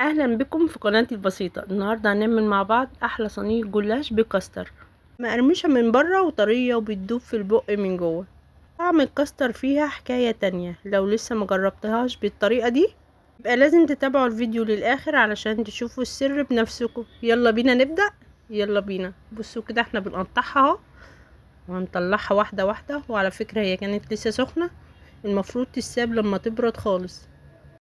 اهلا بكم في قناتي البسيطه. النهارده هنعمل مع بعض احلى صينيه جلاش بكاستر، مقرمشه من بره وطريه وبتدوب في البق من جوه. طعم الكاستر فيها حكايه تانية. لو لسه مجربتهاش بالطريقه دي يبقى لازم تتابعوا الفيديو للاخر علشان تشوفوا السر بنفسكم. يلا بينا نبدا. يلا بينا. بصوا كده احنا بنقطعها اهو وهنطلعها واحده واحده، وعلى فكره هي كانت لسه سخنه، المفروض تتساب لما تبرد خالص.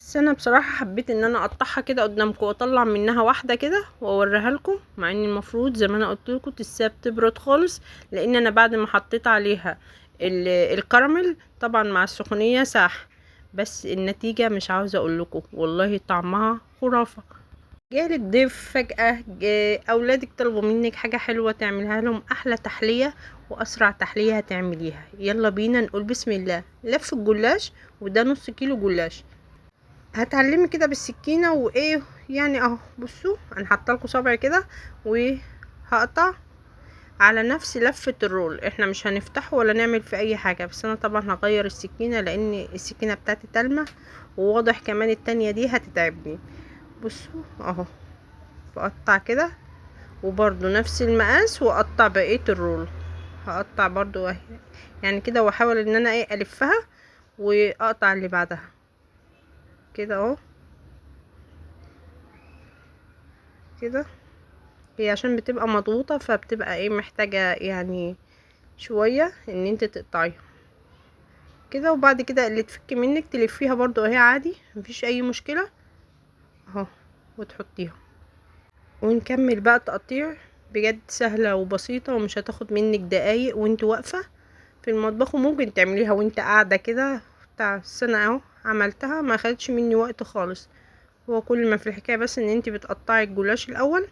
بس انا بصراحه حبيت ان انا اقطعها كده قدامكم واطلع منها واحده كده واوريها لكم، مع ان المفروض زي ما انا قلت لكم تتساب تبرد خالص، لان انا بعد ما حطيت عليها الكراميل طبعا مع السخونيه ساح. بس النتيجه مش عاوزه اقول لكم، والله طعمها خرافه. جالك ضيف فجاه، اولادك طلبوا منك حاجه حلوه تعملها لهم، احلى تحليه واسرع تحليه هتعمليها. يلا بينا نقول بسم الله. لف الجلاش، وده نص كيلو جلاش. هتعلمي كده بالسكينه وايه يعني اهو. بصوا انا حاطه لكم صبع كده وهقطع على نفس لفه الرول. احنا مش هنفتحه ولا نعمل في اي حاجه، بس انا طبعا هغير السكينه لان السكينه بتاعتي تلمه، وواضح كمان التانية دي هتتعبني. بصوا اهو بقطع كده، وبرضو نفس المقاس واقطع بقيه الرول. هقطع برضو يعني كده، واحاول ان انا ايه الفها واقطع اللي بعدها كده اهو كده. هي عشان بتبقى مضغوطة فبتبقى ايه محتاجة يعني شوية ان انت تقطعيها كده، وبعد كده اللي تفك منك تلفيها برضو اهي عادي، مفيش اي مشكلة اهو، وتحطيها. ونكمل بقى تقطيع. بجد سهلة وبسيطة ومش هتاخد منك دقايق وانت واقفة في المطبخ، وممكن تعمليها وانت قاعدة كده بتاع سنة اهو. عملتها ما خدتش مني وقت خالص. هو كل ما في الحكاية بس ان انت بتقطعي الجلاش الاول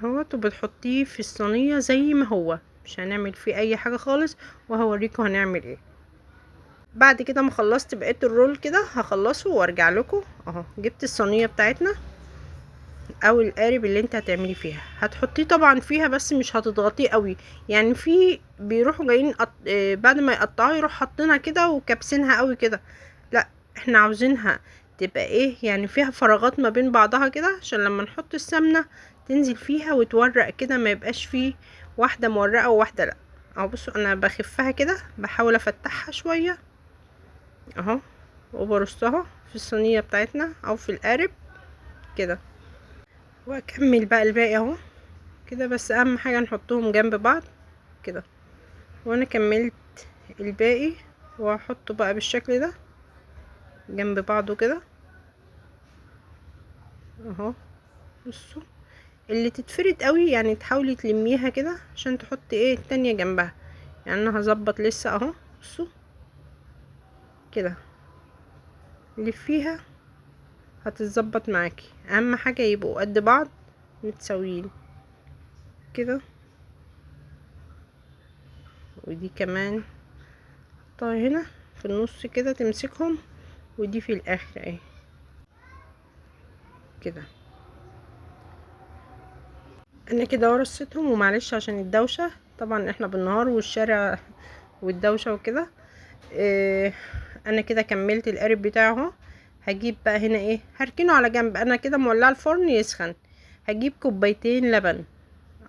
اهوت، وبتحطيه في الصينية زي ما هو، مش هنعمل فيه اي حاجة خالص، وهوريكم هنعمل ايه بعد كده. ما خلصت بقية الرول كده هخلصه وارجع لكم اهو. جبت الصينية بتاعتنا او القارب اللي انت هتعملي فيها، هتحطيه طبعا فيها بس مش هتضغطيه قوي. يعني في بيروحوا جايين بعد ما يقطعوا يروح حاطينها كده وكابسينها قوي كده، لا احنا عاوزينها تبقى ايه يعني فيها فراغات ما بين بعضها كده، عشان لما نحط السمنة تنزل فيها وتورق كده، ما يبقاش فيه واحدة مورقة وواحدة لا اهو. بصوا انا بخفها كده، بحاول افتحها شوية اهو، وبرصها في الصينية بتاعتنا او في القارب كده، واكمل بقى الباقي اهو كده. بس اهم حاجة نحطهم جنب بعض كده، وانا كملت الباقي وهحطه بقى بالشكل ده جنب بعضه كده اهو. بصوا اللي تتفرد قوي يعني تحاولي تلميها كده عشان تحطي ايه التانية جنبها. يعني انا هظبط لسه اهو. بصوا كده اللي فيها هتتظبط معاكي، اهم حاجة يبقوا قد بعض متساويين كده. ودي كمان حطها هنا في النص كده تمسكهم، ودي في الاخر اهي كده. انا كده ورصيتهم، ومعلش عشان الدوشة طبعا احنا بالنهار والشارع والدوشة وكده. إيه انا كده كملت القارب بتاعه اهو. هجيب بقى هنا ايه هركنه على جنب، انا كده مولعه الفرن يسخن. هجيب كوبايتين لبن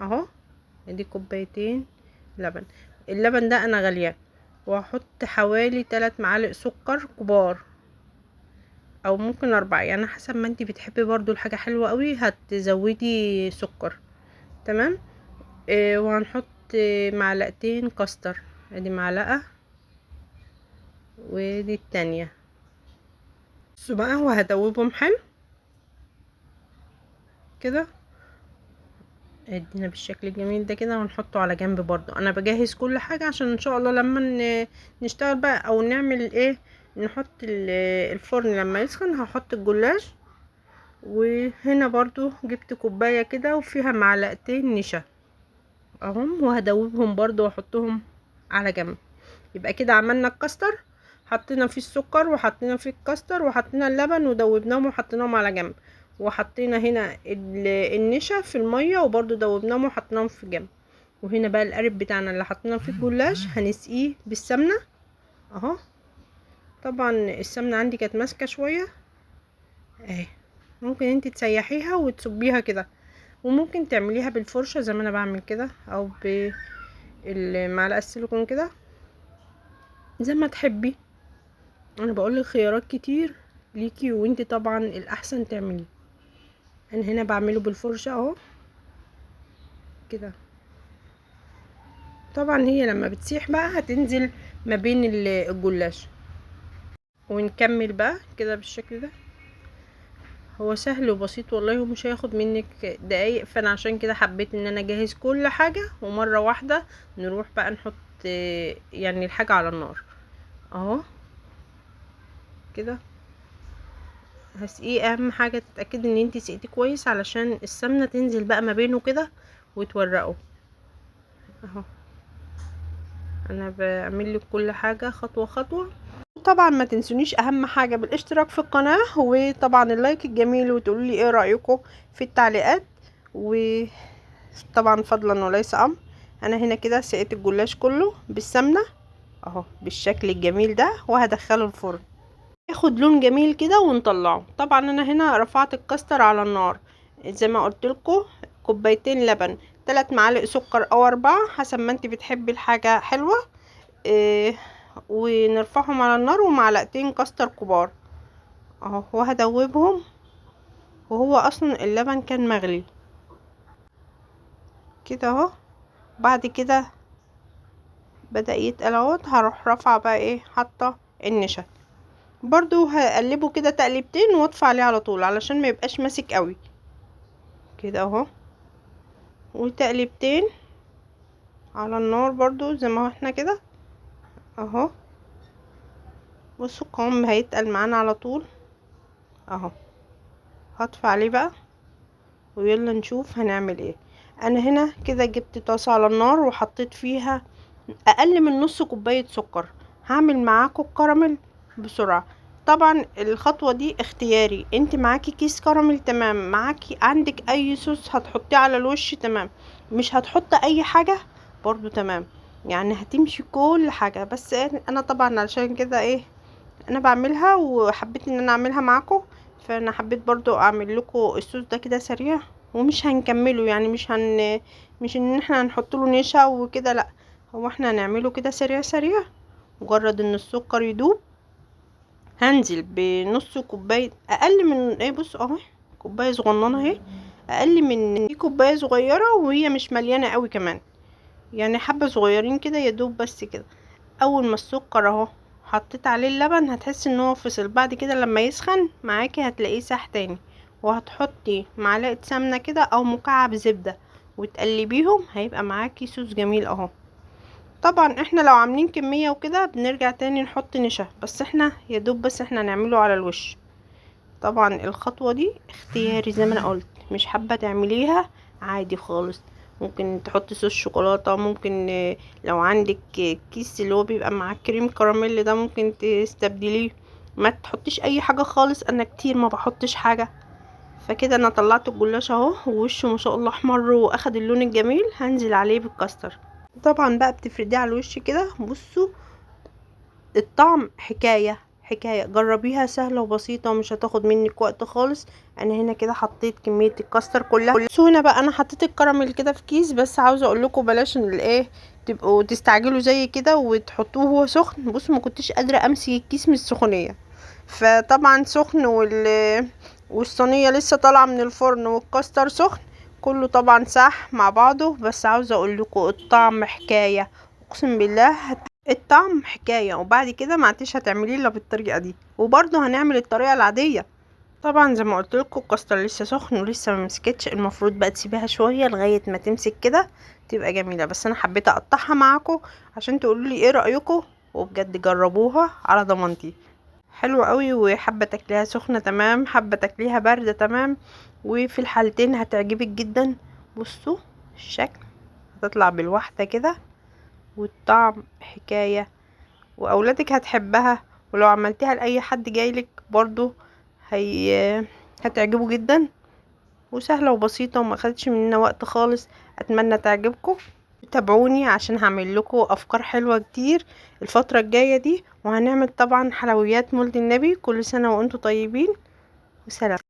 اهو، ادي كوبايتين لبن. اللبن ده انا غالياه، وهحط حوالي 3 معالق سكر كبار، او ممكن 4 يعني حسب ما انتي بتحبي برضو الحاجة حلوة قوي هتزودي سكر. تمام. إيه وهنحط معلقتين كاستر، ادي معلقة ودي التانية. بصوا بقى وهدوبهم حلو كده، ادينا بالشكل الجميل ده كده، ونحطه على جنب. برضو انا بجهز كل حاجة عشان ان شاء الله لما نشتغل بقى او نعمل ايه، نحط الفرن لما يسخن هحط الجلاش. وهنا برضو جبت كوباية كده وفيها معلقتين نشا اهم، وهدوبهم برضو واحطهم على جنب. يبقى كده عملنا الكاستر، حطينا فيه السكر وحطينا فيه الكاستر وحطينا اللبن ودوبناهم وحطيناهم على جنب، وحطينا هنا النشا في المية وبرضو دوبناهم وحطيناهم في جنب. وهنا بقى القارب بتاعنا اللي حطينا فيه الجلاش هنسقيه بالسمنة اهو. طبعا السمنة عندي كانت ماسكة شوية اهي، ممكن انت تسيحيها وتصبيها كده، وممكن تعمليها بالفرشة زي ما انا بعمل كده، او بالمعلقة السيليكون كده زي ما تحبي. انا بقول لك خيارات كتير ليكي، وانت طبعا الاحسن تعمليه. انا هنا بعمله بالفرشة اهو كده. طبعا هي لما بتسيح بقى هتنزل ما بين الجلاش. ونكمل بقى كده بالشكل ده. هو سهل وبسيط والله، ومش هياخد منك دقايق، فانا عشان كده حبيت ان انا اجهز كل حاجة ومرة واحدة نروح بقى نحط يعني الحاجة على النار اهو كده. هسقيه، اهم حاجة تتأكدي ان انتي سقيتيه كويس علشان السمنة تنزل بقى ما بينه كده وتورقه اهو. انا بعمل لك كل حاجة خطوة خطوة. طبعا ما تنسونيش اهم حاجة بالاشتراك في القناة، وطبعا اللايك الجميل، وتقولوا لي ايه رأيكم في التعليقات. وطبعا فضلا وليس امر. انا هنا كده سقيت الجلاش كله بالسمنة اهو بالشكل الجميل ده، وهدخله الفرن ياخد لون جميل كده ونطلعه. طبعا انا هنا رفعت الكاستر على النار زي ما قلت لكم، كوبايتين لبن، 3 معالق سكر او 4 حسب ما انت بتحبي الحاجة حلوة. إيه، ونرفعهم على النار، ومعلقتين كاستر كبار اهو، وهدوبهم. وهو اصلا اللبن كان مغلي كده اهو. بعد كده بدأ يتقل اهوت، هروح رافعه بقى ايه، حاطه النشا برضو، هقلبه كده تقليبتين واطفي عليه على طول علشان ما يبقاش ماسك قوي كده اهو. وتقليبتين على النار برضو زي ما احنا كده اهو. بصوا القوام هيتقل معانا على طول اهو. هطفي عليه بقى ويلا نشوف هنعمل ايه. انا هنا كده جبت طاسة على النار وحطيت فيها اقل من نص كوباية سكر. هعمل معاكم الكراميل بسرعة. طبعا الخطوة دي اختياري، انت معاكي كيس كراميل تمام، معاكي عندك اي صوص هتحطيه على الوش تمام، مش هتحط اي حاجة برضو تمام، يعني هتمشي كل حاجة. بس انا طبعا علشان كده ايه، انا بعملها وحبيت ان انا اعملها معاكم، فانا حبيت برضو اعمل لكم الصوص ده كده سريع. ومش هنكمله يعني، مش ان احنا هنحط له نشا وكده، لا، هو احنا هنعمله كده سريع سريع. مجرد ان السكر يدوب هنزل بنص كوبايه، اقل من ايه، بص اهو كوبايه صغننه اهي، اقل من دي كوبايه صغيره، وهي مش مليانه قوي كمان، يعني حبه صغيرين كده يدوب بس كده. اول ما السكر اهو حطيت عليه اللبن هتحسي ان هو فصل. بعد كده لما يسخن معاكي هتلاقيه ساح تاني، وهتحطي معلقه سمنه كده او مكعب زبده وتقلبيهم، هيبقى معاكي صوص جميل اهو. طبعا احنا لو عاملين كمية وكده بنرجع تاني نحط نشا، بس احنا يدوب بس احنا نعمله على الوش. طبعا الخطوة دي اختياري زي ما انا قلت، مش حابة تعمليها عادي خالص. ممكن تحطي صوص شوكولاتة، ممكن لو عندك كيس اللي هو بيبقى مع كريم كراميل ده ممكن تستبدليه. ما تحطيش اي حاجة خالص، انا كتير ما بحطش حاجة. فكده انا طلعت الجلاش اهو، ووشه ما شاء الله احمر واخد اللون الجميل. هنزل عليه بالكاستر. طبعا بقى بتفرديه على الوش كده. بصوا الطعم حكاية حكاية، جربيها سهلة وبسيطة ومش هتاخد منك وقت خالص. انا هنا كده حطيت كمية الكاستر كلها. بصوا هنا بقى انا حطيت الكراميل كده في كيس، بس عاوزة اقول لكم بلاش ان الايه تبقوا تستعجلوا زي كده وتحطوه وهو سخن. بصوا ما كنتش قادرة امسك الكيس من السخونية، فطبعا سخن والصينية لسه طالعة من الفرن والكاستر سخن، كله طبعا ساح مع بعضه. بس عاوزة اقول لكم الطعم حكاية، اقسم بالله الطعم حكاية. وبعد كده ما عدتش هتعمليه الا بالطريقة دي، وبرضه هنعمل الطريقة العادية. طبعا زي ما قلت لكم الكاستر لسه سخن ولسه ما مسكتش، المفروض بقى تسيبيها شوية لغاية ما تمسك كده تبقى جميلة. بس انا حبيت اقطعها معاكم عشان تقولوا لي ايه رأيكم، وبجد جربوها على ضمانتي، حلوة قوي. وحابة تاكليها سخنة تمام، حابة تاكليها باردة تمام، وفي الحالتين هتعجبك جدا. بصوا الشكل، هتطلع بالواحدة كده، والطعم حكاية، واولادك هتحبها. ولو عملتيها لاي حد جايلك برضو هتعجبه جدا، وسهلة وبسيطة وما خدتش مننا وقت خالص. اتمنى تعجبكم. تابعوني عشان هعمل لكم افكار حلوة كتير الفترة الجاية دي، وهنعمل طبعا حلويات مولد النبي. كل سنة وانتم طيبين، وسلام.